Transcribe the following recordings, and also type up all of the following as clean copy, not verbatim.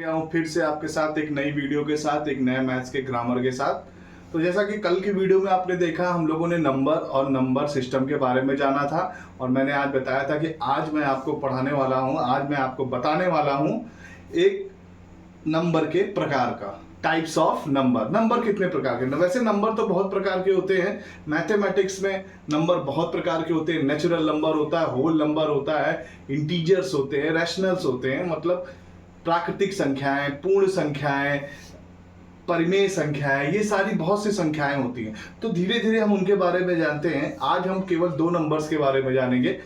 गया हूँ फिर से आपके साथ एक नई वीडियो के साथ, एक नए मैथ्स के ग्रामर के साथ। तो जैसा कि कल की वीडियो में आपने देखा, हम लोगों ने नंबर और नंबर सिस्टम के बारे में जाना था और मैंने आज बताया था कि आज मैं आपको पढ़ाने वाला हूँ, आज मैं आपको बताने वाला हूँ एक नंबर के प्रकार का, टाइप्स ऑफ नंबर। नंबर कितने प्रकार के? वैसे नंबर तो बहुत प्रकार के होते हैं। मैथमेटिक्स में नंबर बहुत प्रकार के होते हैं। नेचुरल नंबर होता है, होल नंबर होता है, इंटीजर्स होते हैं, रैशनल्स होते हैं, मतलब प्राकृतिक संख्याएं, पूर्ण संख्याएं, परिमेय संख्याएं, ये सारी बहुत सी संख्याएं होती हैं। तो धीरे धीरे हम उनके बारे में जानते हैं। आज हम केवल दो नंबर्स के बारे में जानेंगे,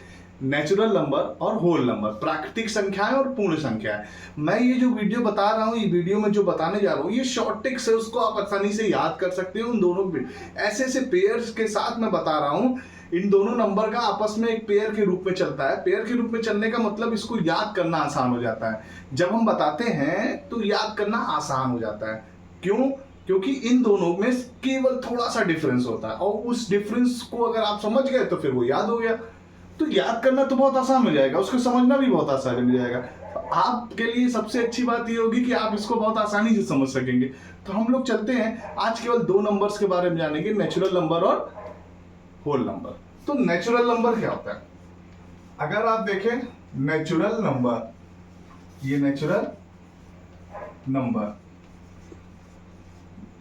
नेचुरल नंबर और होल नंबर, प्राकृतिक संख्याएं और पूर्ण संख्याएं। मैं ये जो वीडियो बता रहा हूँ, ये वीडियो में जो बताने जा रहा हूँ, ये शॉर्ट टिक्स है, उसको आप आसानी से याद कर सकते हो। उन दोनों ऐसे ऐसे पेयर्स के साथ मैं बता रहा हूँ। इन दोनों नंबर का आपस में एक पेयर के रूप में चलता है। पेयर के रूप में चलने का मतलब इसको याद करना आसान हो जाता है। जब हम बताते हैं तो याद करना आसान हो जाता है। क्यों? क्योंकि इन दोनों में केवल थोड़ा सा डिफरेंस होता है और उस डिफरेंस को अगर आप समझ गए तो फिर वो याद हो गया। तो याद करना तो बहुत आसान हो जाएगा, उसको समझना भी बहुत आसान हो जाएगा। तो आपके लिए सबसे अच्छी बात ये होगी कि आप इसको बहुत आसानी से समझ सकेंगे। तो हम लोग चलते हैं, आज केवल दो नंबर्स के बारे में जानेंगे, नेचुरल नंबर और होल नंबर। तो नेचुरल नंबर क्या होता है? अगर आप देखें नेचुरल नंबर, ये नेचुरल नंबर,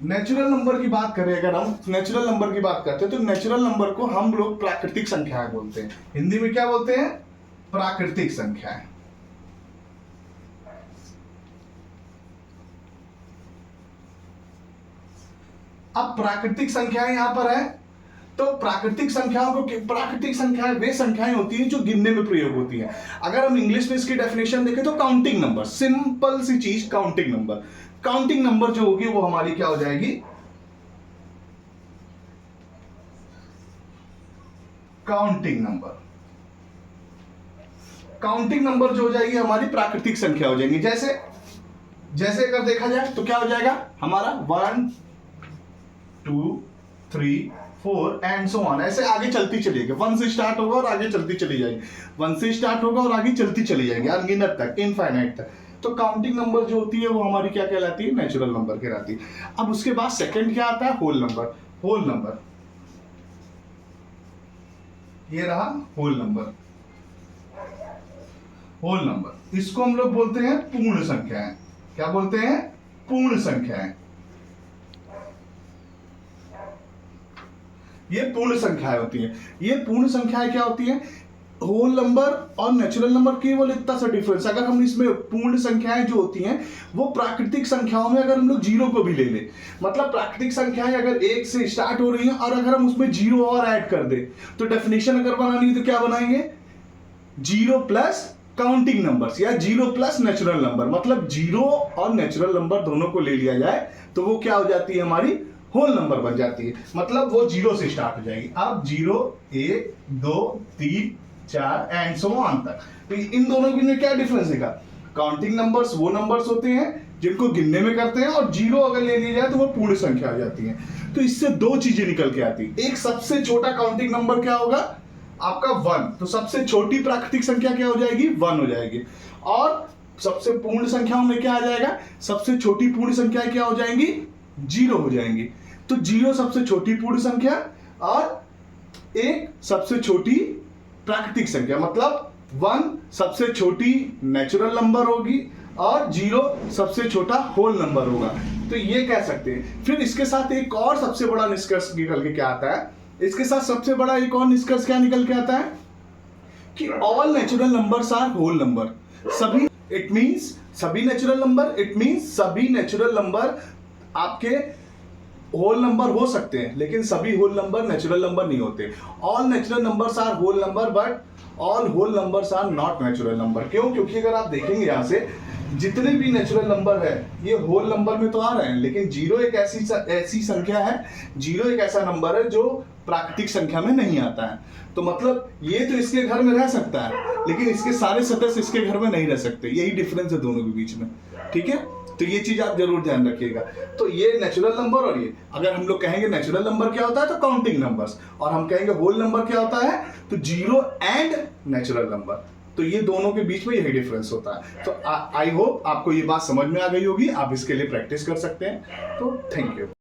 नेचुरल नंबर की बात करें, अगर हम नेचुरल नंबर की बात करते हैं तो नेचुरल नंबर को हम लोग प्राकृतिक संख्याएं बोलते हैं। हिंदी में क्या बोलते हैं? प्राकृतिक संख्याएं। अब प्राकृतिक संख्याएं यहां पर है, तो प्राकृतिक संख्याओं को, प्राकृतिक संख्याएं वे संख्याएं होती हैं जो गिनने में प्रयोग होती हैं। अगर हम इंग्लिश में इसकी डेफिनेशन देखें तो काउंटिंग नंबर, सिंपल सी चीज काउंटिंग नंबर। काउंटिंग नंबर जो होगी वो हमारी क्या हो जाएगी? Counting number. काउंटिंग नंबर जो हो जाएगी हमारी प्राकृतिक संख्या हो जाएंगी। जैसे जैसे अगर देखा जाए तो क्या हो जाएगा हमारा 1 2 3 4 एंड सो ऑन, ऐसे आगे चलती चलिएगी। 1 से स्टार्ट होगा और आगे चलती चली जाएगी, 1 से स्टार्ट होगा और आगे चलती चली जाएगी अनगिनत तक, इनफाइनाइट तक। तो काउंटिंग नंबर जो होती है वो हमारी क्या कहलाती है? नेचुरल नंबर कहलाती है। अब उसके बाद सेकंड क्या आता है? Whole number. होल नंबर, ये रहा होल नंबर। होल नंबर, इसको हम लोग बोलते हैं पूर्ण संख्याएं। क्या बोलते हैं? पूर्ण संख्याएं। ये पूर्ण संख्याएं होती हैं। ये पूर्ण संख्याएं क्या होती हैं? होल नंबर और नेचुरल नंबर केवल इतना सा डिफरेंस। अगर हम इसमें पूर्ण संख्याएं जो होती हैं वो प्राकृतिक संख्याओं में अगर हम लोग जीरो को भी ले ले, मतलब प्राकृतिक संख्याएं अगर 1 से स्टार्ट हो रही हैं और अगर हम उसमें जीरो और ऐड कर दे तो डेफिनेशन अगर बनानी है तो क्या बनाएंगे? जीरो प्लस काउंटिंग नंबर्स या जीरो प्लस नेचुरल नंबर, मतलब जीरो और नेचुरल नंबर दोनों को ले लिया जाए तो वो क्या हो जाती है? हमारी होल नंबर बन जाती है। मतलब वो जीरो से स्टार्ट हो जाएगी। अब 0 1 2 3 4 एंड सो ऑन तक। तो इन दोनों के में क्या डिफरेंस है? काउंटिंग नंबर्स वो नंबर्स होते हैं जिनको गिनने में करते हैं, और जीरो अगर ले ली जाए तो वो पूर्ण संख्या हो जाती है। तो इससे दो चीजें निकल के आती है। एक, सबसे छोटा काउंटिंग नंबर क्या होगा? आपका 1। तो सबसे छोटी प्राकृतिक संख्या क्या हो जाएगी? 1 हो जाएगी। और सबसे पूर्ण संख्याओं में क्या आ जाएगा? सबसे छोटी पूर्ण संख्या क्या हो जाएंगी? 0 हो जाएंगी। तो 0 सबसे छोटी पूर्ण संख्या और 1 सबसे छोटी प्राकृतिक संख्या, मतलब 1 सबसे छोटी नेचुरल नंबर होगी और 0 सबसे छोटा होल नंबर होगा। तो ये कह सकते हैं। फिर इसके साथ एक और सबसे बड़ा निष्कर्ष निकल के क्या आता है? इसके साथ सबसे बड़ा एक और निष्कर्ष क्या निकल के आता है? कि all natural numbers are whole number. सभी, इट मींस सभी नेचुरल नंबर, इट मींस सभी नेचुरल नंबर आपके होल नंबर हो सकते हैं, लेकिन सभी होल नंबर नेचुरल नंबर नहीं होते। All natural numbers are whole number but all whole numbers are not natural number. क्यों? क्योंकि अगर आप देखेंगे यहां से जितने भी नेचुरल नंबर है ये होल नंबर में तो आ रहे हैं, लेकिन जीरो एक ऐसी संख्या है, जीरो एक ऐसा नंबर है जो प्राकृतिक संख्या में नहीं आता है। तो मतलब ये तो इसके घर में रह सकता है, लेकिन इसके सारे सदस्य इसके घर में नहीं रह सकते। यही डिफरेंस है दोनों के बीच में। ठीक है, तो ये चीज आप जरूर ध्यान रखिएगा। तो ये नेचुरल नंबर, और ये अगर हम लोग कहेंगे नेचुरल नंबर क्या होता है तो काउंटिंग नंबर्स, और हम कहेंगे होल नंबर क्या होता है तो जीरो एंड नेचुरल नंबर। तो ये दोनों के बीच में यही डिफरेंस होता है। तो आई होप आपको ये बात समझ में आ गई होगी, आप इसके लिए प्रैक्टिस कर सकते हैं। तो थैंक यू।